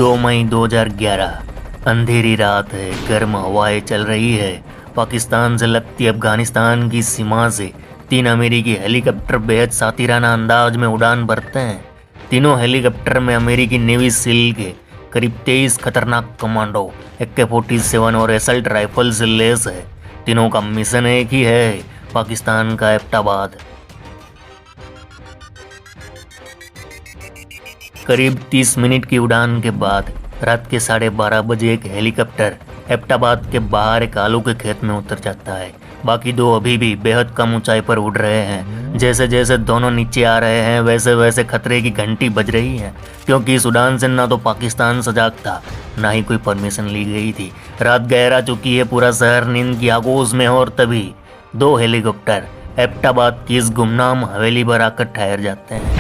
2 मई 2011। अंधेरी रात है, गर्म हवाएं चल रही है। पाकिस्तान से लगती अफगानिस्तान की सीमा से 3 अमेरिकी हेलीकॉप्टर बेहद सातिराना अंदाज में उड़ान भरते हैं। तीनों हेलीकॉप्टर में अमेरिकी नेवी सील के करीब 23 खतरनाक कमांडो AK-47 और असल्ट राइफल से लैस है। तीनों का मिशन एक ही है, पाकिस्तान का एबटाबाद। करीब 30 मिनट की उड़ान के बाद रात के 12:30 बजे एक हेलीकॉप्टर एबटाबाद के बाहर एक आलू के खेत में उतर जाता है। बाकी 2 अभी भी बेहद कम ऊंचाई पर उड़ रहे हैं। जैसे जैसे दोनों नीचे आ रहे हैं वैसे वैसे खतरे की घंटी बज रही है, क्योंकि इस उड़ान से ना तो पाकिस्तान सजाग था, ना ही कोई परमिशन ली गई थी। रात गहरा चुकी है, पूरा शहर नींद की आगोश में है और तभी 2 हेलीकॉप्टर एबटाबाद की इस गुमनाम हवेली पर आकर ठहर जाते हैं।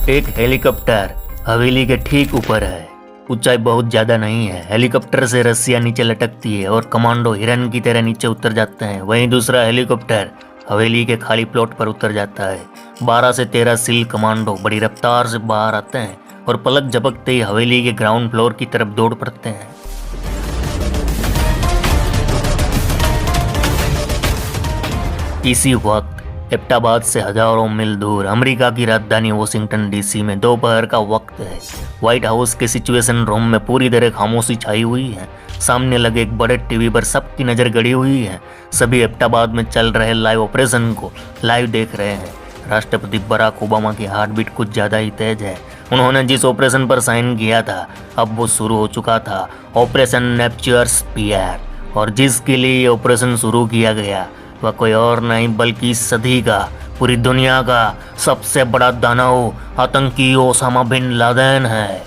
एक हेलीकॉप्टर हवेली के ठीक ऊपर है। ऊंचाई बहुत ज्यादा नहीं है। हेलीकॉप्टर से रस्सियां नीचे लटकती है और कमांडो हिरन की तरह नीचे उतर जाते हैं। वहीं दूसरा हेलीकॉप्टर हवेली के खाली प्लॉट पर उतर जाता है। 12 से 13 सील कमांडो बड़ी रफ्तार से बाहर आते हैं और पलक झपकते ही हवेली के ग्राउंड फ्लोर की तरफ दौड़ पड़ते हैं। इसी वक्त एबटाबाद से हजारों मील दूर अमेरिका की राजधानी वॉशिंगटन DC में दोपहर का वक्त है। व्हाइट हाउस के सिचुएशन रूम में पूरी तरह खामोशी छाई हुई है। सामने लगे एक बड़े टीवी पर सबकी नज़र गड़ी हुई है। सभी एबटाबाद में चल रहे लाइव ऑपरेशन को लाइव देख रहे हैं। राष्ट्रपति बराक ओबामा की हार्ट बीट कुछ ज़्यादा ही तेज है। उन्होंने जिस ऑपरेशन पर साइन किया था अब वो शुरू हो चुका था, ऑपरेशन नेपच्यूर स्पीयर। और जिसके लिए ये ऑपरेशन शुरू किया गया वह कोई और नहीं बल्कि इस सदी का, पूरी दुनिया का सबसे बड़ा दानव आतंकी ओसामा बिन लादेन है।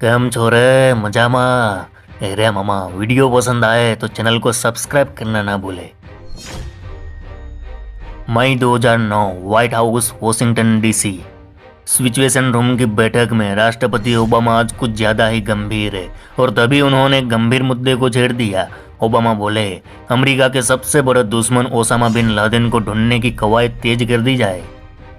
केम छोरे, मजामा? अरे मामा, वीडियो पसंद आए तो चैनल को सब्सक्राइब करना ना भूले। मई 2009, white house Washington DC। Situation room की बैठक में राष्ट्रपति ओबामा आज कुछ ज़्यादा ही गंभीर है और तभी उन्होंने गंभीर मुद्दे को छेड़ दिया। ओबामा बोले, अमेरिका के सबसे बड़े दुश्मन ओसामा बिन लादेन को ढूंढने की कवायद तेज कर दी जाए।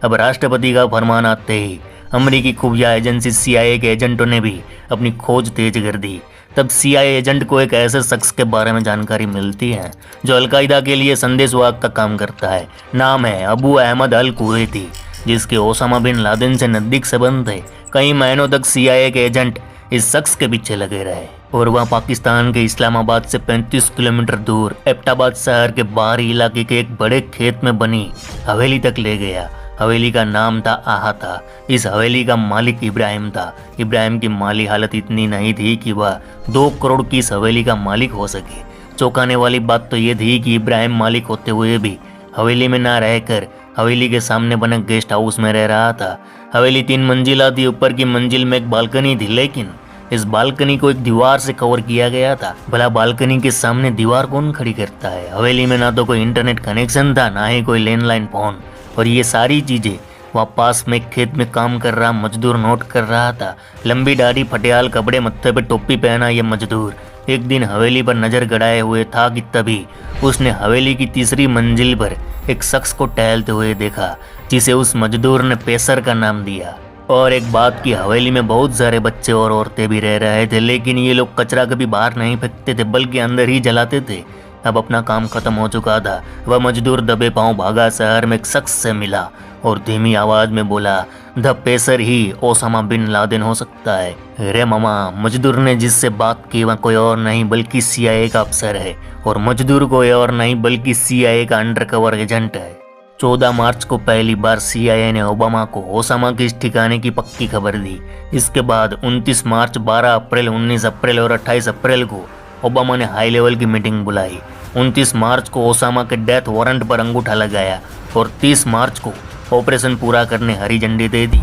अब राष्ट्रपति का फरमान आते ही अमेरिकी खुफिया एजेंसी CIA के एजेंटों ने भी अपनी खोज तेज कर दी। तब CIA एजेंट को एक ऐसे शख्स के बारे में जानकारी मिलती है जो अलकायदा के लिए संदेशवाहक का काम करता है। नाम है अबू अहमद अल कुवैती, जिसके ओसामा बिन लादेन से नज़दीक संबंध थे। कई महीनों तक CIA के एजेंट इस शख्स के पीछे लगे रहे और वह पाकिस्तान के इस्लामाबाद से 35 किलोमीटर दूर एबटाबाद शहर के बाहरी इलाके के एक बड़े खेत में बनी हवेली तक ले गया। हवेली का नाम था आहा था। इस हवेली का मालिक इब्राहिम था। इब्राहिम की माली हालत इतनी नहीं थी कि वह 2 करोड़ की इस हवेली का मालिक हो सके। चौंकाने वाली बात तो ये थी कि इब्राहिम मालिक होते हुए भी हवेली में ना रहकर हवेली के सामने बने गेस्ट हाउस में रह रहा था। हवेली 3 मंजिला थी। ऊपर की मंजिल में एक बालकनी थी, लेकिन इस बालकनी को एक दीवार से कवर किया गया था। भला बालकनी के सामने दीवार कौन खड़ी करता है? हवेली में ना तो कोई इंटरनेट कनेक्शन था, ना ही कोई लैंडलाइन फोन। और ये सारी चीजें वहाँ पास में खेत में काम कर रहा मजदूर नोट कर रहा था। लंबी दाढ़ी, फटियाल कपड़े, मत्थे पे टोपी पहना ये मजदूर एक दिन हवेली पर नजर गड़ाए हुए था कि तभी उसने हवेली की 3री मंजिल पर एक शख्स को टहलते हुए देखा, जिसे उस मजदूर ने पेसर का नाम दिया। और एक बात की, हवेली में बहुत सारे बच्चे और औरतें भी रह रहे थे, लेकिन ये लोग कचरा कभी बाहर नहीं फेंकते थे बल्कि अंदर ही जलाते थे। अब अपना काम खत्म हो चुका था। वह मजदूर दबे पांव भागा, शहर में एक शख्स से मिला और धीमी आवाज में बोला, द पेसर ही ओसामा बिन लादेन हो सकता है। अरे मामा, मजदूर ने जिससे बात की वह कोई और नहीं बल्कि CIA का अफसर है और मजदूर कोई और नहीं बल्कि CIA का अंडरकवर एजेंट है। 14 मार्च को पहली बार CIA ने ओबामा को ओसामा के इस ठिकाने की पक्की खबर दी। इसके बाद 29 मार्च, 12 अप्रैल, 19 अप्रैल और 28 अप्रैल को ओबामा ने हाई लेवल की मीटिंग बुलाई। 29 मार्च को ओसामा के डेथ वारंट पर अंगूठा लगाया और 30 मार्च को ऑपरेशन पूरा करने हरी झंडी दे दी।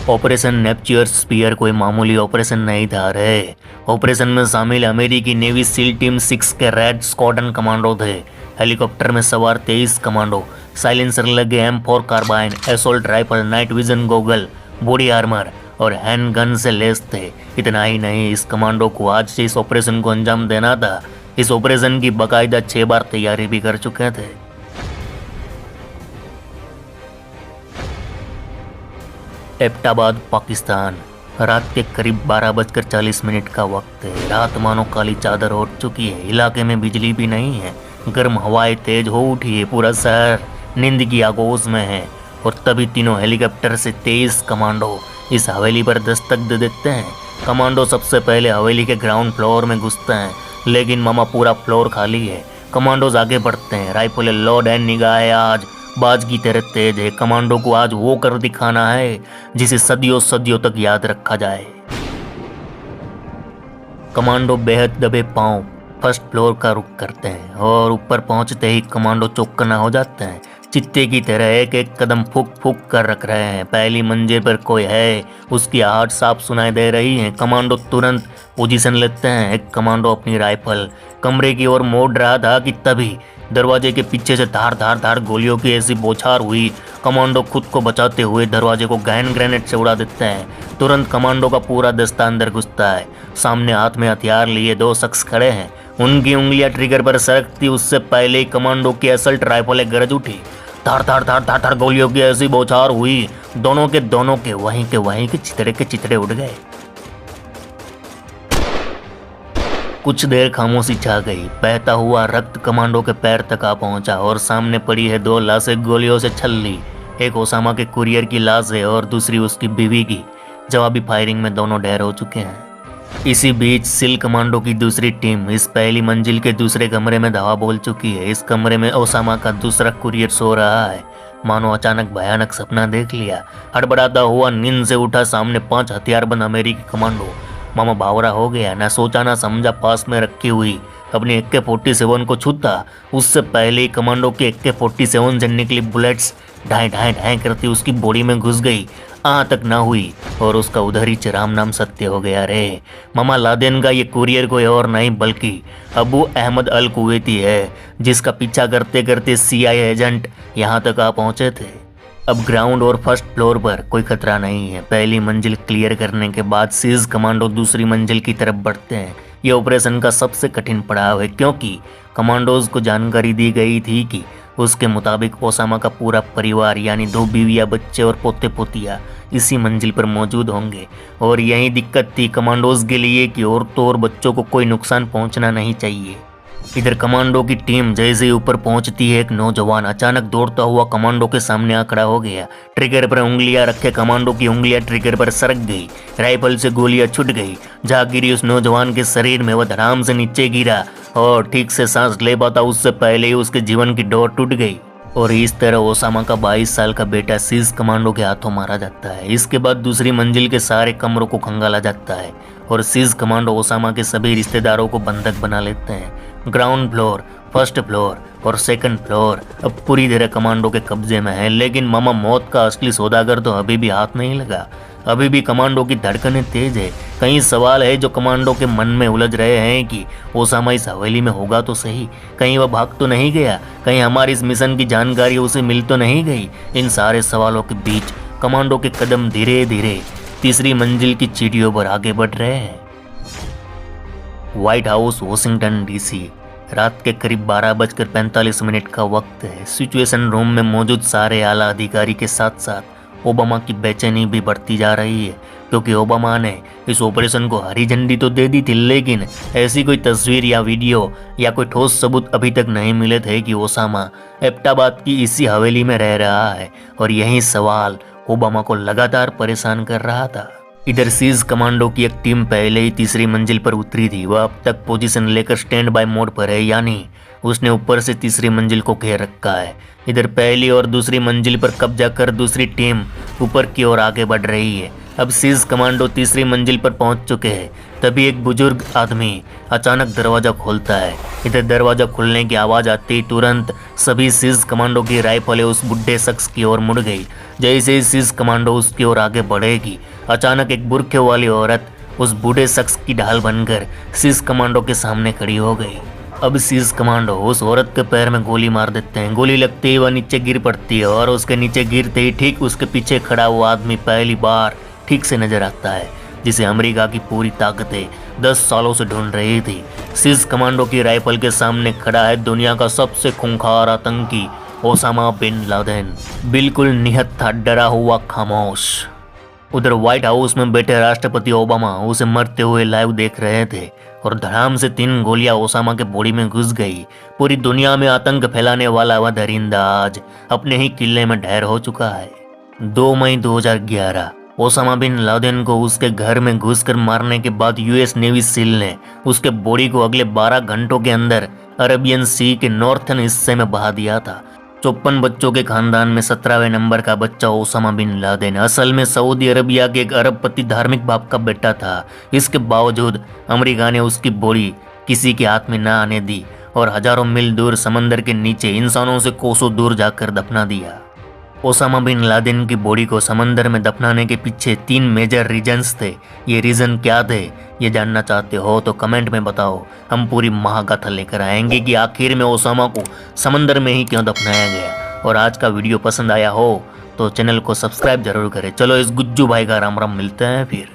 ऑपरेशन नेपच्यूर स्पीयर कोई मामूली ऑपरेशन नहीं था रे। ऑपरेशन में शामिल अमेरिकी नेवी सील टीम 6 के रेड स्क्वाड्रन कमांडो थे। हेलीकॉप्टर में सवार 23 कमांडो, साइलेंसर लगे M4 carbine, assault rifle, night vision goggle, body armour और हैंड गन से लैस थे। इतना ही नहीं, इस कमांडो को आज से इस ऑपरेशन को अंजाम देना था। इस ऑपरेशन की बाकायदा 6 बार तैयारी भी कर चुके थे। एबटाबाद, पाकिस्तान। रात के करीब 12:40 का वक्त है। रात मानो काली चादर ओढ़ चुकी है। इलाके में बिजली भी नहीं है। गर्म हवाएं तेज हो उठी है। पूरा शहर नींद की आगोश में है। और तभी तीनों हेलीकॉप्टर से 23 कमांडो इस हवेली पर दस्तक दे देते हैं। कमांडो सबसे पहले हवेली के ग्राउंड फ्लोर में घुसते हैं, लेकिन मामा पूरा फ्लोर खाली है। कमांडोज आगे बढ़ते हैं। राइफल लोड एंड निगाहें आज बाज की तरह तेज है। कमांडो को आज वो कर दिखाना है जिसे सदियों सदियों तक याद रखा जाए। कमांडो बेहद दबे पांव फर्स्ट फ्लोर का रुख करते हैं और ऊपर पहुंचते ही कमांडो चौकन्ना हो जाते हैं। चित्ते की तरह एक एक कदम फूक फूक कर रख रहे हैं। पहली मंजिल पर कोई है, उसकी आहट साफ सुनाई दे रही है। कमांडो तुरंत पोजीशन लेते हैं। एक कमांडो अपनी राइफल कमरे की ओर मोड़ रहा था कि तभी दरवाजे के पीछे से धार धार धार गोलियों की ऐसी बौछार हुई। कमांडो खुद को बचाते हुए दरवाजे को गैन ग्रेनेड से उड़ा देते हैं। तुरंत कमांडो का पूरा दस्ता अंदर घुसता है। सामने हाथ में हथियार लिए 2 शख्स खड़े हैं। उनकी उंगलियां ट्रिगर पर सरकती उससे पहले ही कमांडो की असल्ट राइफलें गरज उठी। धार धार धार धार धार गोलियों की ऐसी बौछार हुई, दोनों के वहीं के चितड़े उड़ गए। कुछ देर खामोशी छा गई। बहता हुआ रक्त कमांडो के पैर तक आ पहुंचा और सामने पड़ी है 2 लाशें गोलियों से छल्ली। एक ओसामा के कुरियर की लाश है और दूसरी उसकी बीवी की। जवाबी फायरिंग में दोनों ढेर हो चुके हैं। इसी बीच सिल कमांडो की दूसरी टीम इस पहली मंजिल के दूसरे कमरे में धावा बोल चुकी है। इस कमरे में ओसामा का दूसरा कुरियर सो रहा है। मानो अचानक भयानक सपना देख लिया। हड़बड़ाता हुआ नींद से उठा। सामने 5 हथियारबंद अमेरिकी कमांडो। मामा बावरा हो गया। ना सोचा ना समझा पास में रखी हुई अपनी AK-47 को छूता उससे पहले ही कमांडो की AK-47 से निकली बुलेट्स ढाई ढाई ढाई करती उसकी बॉडी में घुस गई। तक ना हुई और उसका उधर ही राम नाम सत्य हो गया रे। मामा लादेन का ये कुरियर कोई और नहीं बल्कि अबू अहमद अल कुवैती है, जिसका पीछा करते करते CIA एजेंट यहाँ तक आ पहुँचे थे। अब ग्राउंड और फर्स्ट फ्लोर पर कोई खतरा नहीं है। पहली मंजिल क्लियर करने के बाद सीज कमांडो दूसरी मंजिल की तरफ बढ़ते हैं। ये ऑपरेशन का सबसे कठिन पड़ाव है क्योंकि कमांडोज को जानकारी दी गई थी कि उसके मुताबिक ओसामा का पूरा परिवार यानी 2 बीवियां, बच्चे और पोते पोतियां इसी मंजिल पर मौजूद होंगे। और यही दिक्कत थी कमांडोज के लिए कि औरतों और बच्चों को कोई नुकसान पहुंचना नहीं चाहिए। इधर कमांडो की टीम जैसे ही ऊपर पहुंचती है, एक नौजवान अचानक दौड़ता हुआ कमांडो के सामने आ खड़ा हो गया। ट्रिगर पर उंगलियां रखे कमांडो की उंगलियां ट्रिगर पर सरक गई। राइफल से गोलियां छूट गई। जा गिरी उस नौजवान के शरीर में। वह धड़ाम से नीचे गिरा और ठीक से सांस ले पाता उससे पहले ही उसके जीवन की डोर टूट गई। और इस तरह ओसामा का 22 साल का बेटा सीज कमांडो के हाथों मारा जाता है। इसके बाद दूसरी मंजिल के सारे कमरों को खंगाला जाता है और सीज कमांडो ओसामा के सभी रिश्तेदारों को बंधक बना लेते हैं। ग्राउंड फ्लोर, फर्स्ट फ्लोर और सेकंड फ्लोर अब पूरी तरह कमांडो के कब्जे में है। लेकिन मामा मौत का असली सौदागर तो अभी भी हाथ नहीं लगा। अभी भी कमांडो की धड़कनें तेज है। कई सवाल है जो कमांडो के मन में उलझ रहे हैं कि ओसामा इस हवेली में होगा तो सही, कहीं वह भाग तो नहीं गया, कहीं हमारी इस मिशन की जानकारी उसे मिल तो नहीं गई। इन सारे सवालों के बीच कमांडो के कदम धीरे धीरे तीसरी मंजिल की सीढ़ियों पर आगे बढ़ रहे हैं। White house, Washington DC। रात के करीब 12:45 का वक्त है। सिचुएशन रूम में मौजूद सारे आला अधिकारी के साथ साथ ओबामा की बेचैनी भी बढ़ती जा रही है क्योंकि ओबामा ने इस ऑपरेशन को हरी झंडी तो दे दी थी, लेकिन ऐसी कोई तस्वीर या वीडियो या कोई ठोस सबूत अभी तक नहीं मिले थे कि ओसामा एबटाबाद की इसी हवेली में रह रहा है। और यही सवाल ओबामा को लगातार परेशान कर रहा था। इधर सीज कमांडो की एक टीम पहले ही तीसरी मंजिल पर उतरी थी। वह अब तक पोजीशन लेकर स्टैंड बाय मोड पर है, यानी उसने ऊपर से तीसरी मंजिल को घेर रखा है। इधर पहली और दूसरी मंजिल पर कब्जा कर दूसरी टीम ऊपर की ओर आगे बढ़ रही है। अब सीज कमांडो तीसरी मंजिल पर पहुंच चुके हैं। तभी एक बुजुर्ग आदमी अचानक दरवाजा खोलता है। इधर दरवाजा खुलने की आवाज़ आते ही तुरंत सभी सीज कमांडो की राइफलें उस बुढ़े शख्स की ओर मुड़ गई। जैसे ही सीज कमांडो उसकी ओर आगे बढ़ेगी, अचानक एक बुर्के वाली औरत उस बूढ़े शख्स की ढाल बनकर सीज कमांडो के सामने खड़ी हो गई। अब सीज कमांडो उस औरत के पैर में गोली मार देते हैं। गोली लगते ही वह नीचे गिर पड़ती है और उसके नीचे गिरते ही ठीक उसके पीछे खड़ा हुआ आदमी पहली बार ठीक से नजर आता है, जिसे अमेरिका की पूरी ताकतें 10 सालों से ढूंढ रही थी। सिज कमांडो की राइफल के सामने खड़ा है दुनिया का सबसे खूंखार आतंकी ओसामा बिन लादेन, बिल्कुल निहत्था, डरा हुआ, खामोश। उधर व्हाइट हाउस में बैठे राष्ट्रपति ओबामा उसे मरते हुए लाइव देख रहे थे और धड़ाम से 3 गोलियां ओसामा के बॉडी में घुस गई। पूरी दुनिया में आतंक फैलाने वाला वह दरिंदा आज अपने ही किले में ढेर हो चुका है। 2 मई 2011 ओसामा बिन लादेन को उसके घर में घुसकर मारने के बाद यूएस नेवी सील ने उसके बॉडी को अगले 12 घंटों के अंदर अरेबियन सी के नॉर्थन हिस्से में बहा दिया था। 54 बच्चों के खानदान में 17वें नंबर का बच्चा ओसामा बिन लादेन असल में सऊदी अरबिया के एक अरबपति धार्मिक बाप का बेटा था। इसके बावजूद अमेरिका ने उसकी बॉडी किसी के हाथ में न आने दी और हजारों मील दूर समंदर के नीचे इंसानों से कोसों दूर जाकर दफना दिया। ओसामा बिन लादेन की बॉडी को समंदर में दफनाने के पीछे 3 मेजर रीजन्स थे। ये रीजन क्या थे, ये जानना चाहते हो तो कमेंट में बताओ। हम पूरी महागाथा लेकर आएंगे कि आखिर में ओसामा को समंदर में ही क्यों दफनाया गया। और आज का वीडियो पसंद आया हो तो चैनल को सब्सक्राइब जरूर करें। चलो इस गुज्जू भाई का राम राम, मिलते हैं फिर।